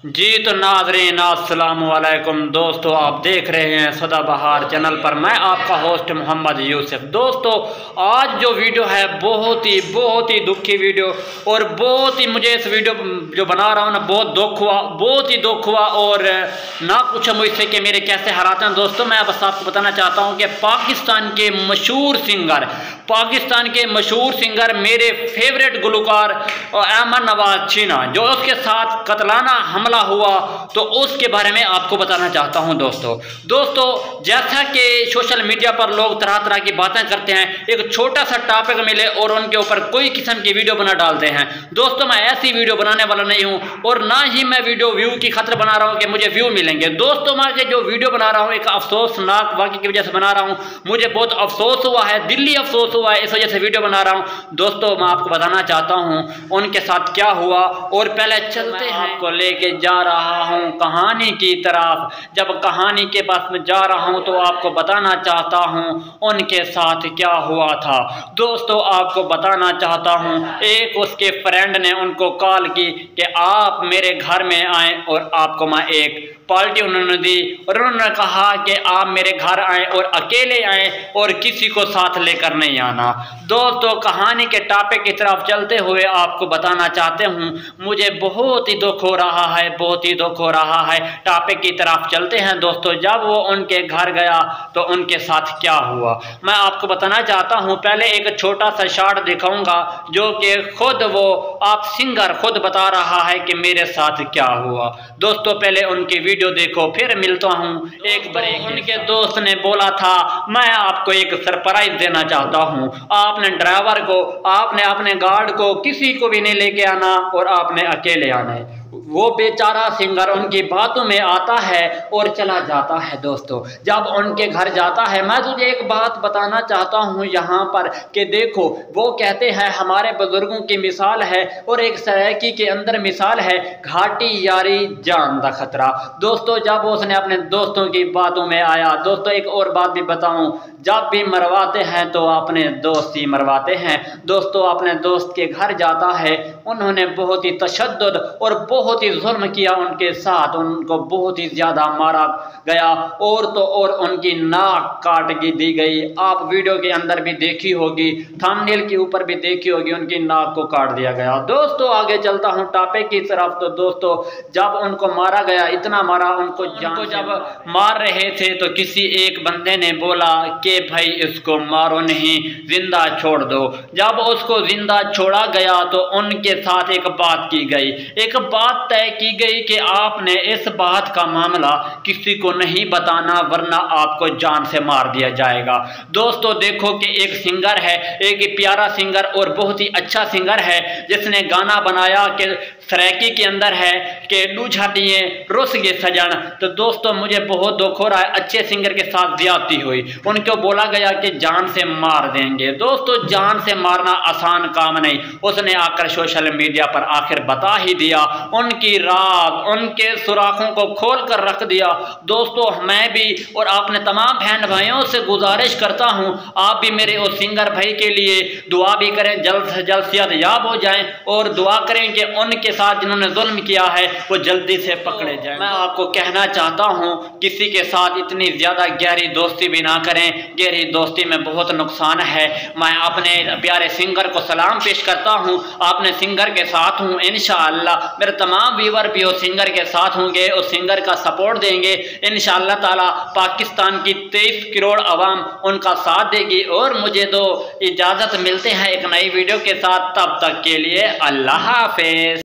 जी तो नाज़रीन अस्सलाम वालेकुम दोस्तों, आप देख रहे हैं सदाबहार चैनल पर। मैं आपका होस्ट मोहम्मद यूसुफ। दोस्तों आज जो वीडियो है बहुत ही दुखी वीडियो, और बहुत ही मुझे इस वीडियो जो बना रहा हूँ ना बहुत ही दुख हुआ और ना पूछो मुझसे कि मेरे कैसे हालात हैं। दोस्तों मैं बस आपको बताना चाहता हूँ कि पाकिस्तान के मशहूर सिंगर मेरे फेवरेट गुलकार अहमद नवाज चीना, जो उसके साथ कतलाना हमला हुआ, तो उसके बारे में आपको बताना चाहता हूं। दोस्तों जैसा कि सोशल मीडिया पर लोग तरह तरह की बातें करते हैं, एक छोटा सा टॉपिक मिले और उनके ऊपर कोई किस्म की वीडियो बना डालते हैं। दोस्तों मैं ऐसी वीडियो बनाने वाला नहीं हूं, और ना ही मैं वीडियो व्यू की खातिर बना रहा हूं कि मुझे व्यू मिलेंगे। दोस्तों मैं जो वीडियो बना रहा हूं एक अफसोसनाक वाक़े की वजह से बना रहा हूं। मुझे बहुत अफसोस हुआ है, दिल्ली अफसोस हुआ है, इस वजह से वीडियो बना रहा हूं। दोस्तों मैं आपको बताना चाहता हूं उनके साथ क्या हुआ, और पहले चलते हैं आपको लेके जा रहा हूं कहानी की तरफ। जब कहानी के पास में जा रहा हूं तो आपको बताना चाहता हूं उनके साथ क्या हुआ था। दोस्तों आपको बताना चाहता हूं एक उसके फ्रेंड ने उनको कॉल की कि आप मेरे घर में आए, और आपको मैं एक पार्टी उन्होंने दी, और उन्होंने कहा कि आप मेरे घर आए और अकेले आए और किसी को साथ लेकर नहीं आना। दोस्तों कहानी के टॉपिक की तरफ चलते हुए आपको बताना चाहते हूँ मुझे बहुत ही दुख हो रहा है, टॉपिक की तरफ चलते हैं। दोस्तों जब वो उनके घर गया तो उनके साथ क्या हुआ मैं आपको बताना चाहता हूँ। पहले एक छोटा सा शॉट दिखाऊंगा जो कि खुद वो आप सिंगर खुद बता रहा है कि मेरे साथ क्या हुआ। दोस्तों पहले उनकी वीडियो देखो, फिर मिलता हूँ एक ब्रेक। उनके दोस्त ने बोला था मैं आपको एक सरप्राइज देना चाहता हूँ, आपने ड्राइवर को, आपने अपने गार्ड को, किसी को भी नहीं लेके आना और आपने अकेले आना है। वो बेचारा सिंगर उनकी बातों में आता है और चला जाता है। दोस्तों जब उनके घर जाता है, मैं तुझे एक बात बताना चाहता हूँ यहाँ पर कि देखो वो कहते हैं हमारे बुजुर्गों की मिसाल है और एक सरायकी के अंदर मिसाल है, घाटी यारी जान दा खतरा। दोस्तों जब उसने अपने दोस्तों की बातों में आया, दोस्तों एक और बात भी बताऊं, जब भी मरवाते हैं तो अपने दोस्त ही मरवाते हैं। दोस्तों अपने दोस्त के घर जाता है, उन्होंने बहुत ही तशद्दुद और बहुत ही जुल्म किया उनके साथ, उनको बहुत ही ज्यादा मारा गया, और तो और उनकी नाक काट दी गई। आप वीडियो के अंदर भी देखी होगी, थंबनेल के ऊपर भी देखी होगी, उनकी नाक को काट दिया गया। दोस्तों आगे चलता हूं टॉपिक की तरफ। तो दोस्तों जब उनको मारा गया, इतना मारा उनको जब मार रहे थे तो किसी एक बंदे ने बोला कि भाई इसको मारो नहीं, जिंदा छोड़ दो। जब उसको जिंदा छोड़ा गया तो उनके साथ एक बात की गई, एक बात तय की गई कि आपने इस बात का मामला किसी को नहीं बताना, वरना आपको जान से मार दिया जाएगा। दोस्तों देखो कि एक सिंगर है, एक प्यारा सिंगर और बहुत ही अच्छा सिंगर है, जिसने गाना बनाया कि सरायकी के अंदर है कि लूझाटिए रुस गे सजन। तो दोस्तों मुझे बहुत दुख हो रहा है, अच्छे सिंगर के साथ ज्यादती हुई, उनको बोला गया कि जान से मार देंगे। दोस्तों जान से मारना आसान काम नहीं, उसने आकर सोशल मीडिया पर आखिर बता ही दिया, उनकी राज, उनके सुराखों को खोल कर रख दिया। दोस्तों मैं भी और अपने तमाम बहन भाइयों से गुजारिश करता हूं, आप भी मेरे उस सिंगर भाई के लिए दुआ भी करें, जल्द से जल्द सेहतयाब हो जाएं, और दुआ करें कि उनके साथ जिन्होंने जुल्म किया है वो जल्दी से पकड़े जाएं। मैं आपको कहना चाहता हूं किसी के साथ इतनी ज्यादा गहरी दोस्ती भी ना करें, गहरी दोस्ती में बहुत नुकसान है। मैं अपने प्यारे सिंगर को सलाम पेश करता हूं, अपने सिंगर के साथ हूं, इंशाअल्लाह मेरे तमाम व्यूअर भी उस सिंगर के साथ होंगे, उस सिंगर का सपोर्ट देंगे इंशाअल्लाह ताला। पाकिस्तान की 23 करोड़ आवाम उनका साथ देगी। और मुझे तो इजाजत, मिलते हैं एक नई वीडियो के साथ, तब तक के लिए अल्लाह हाफिज।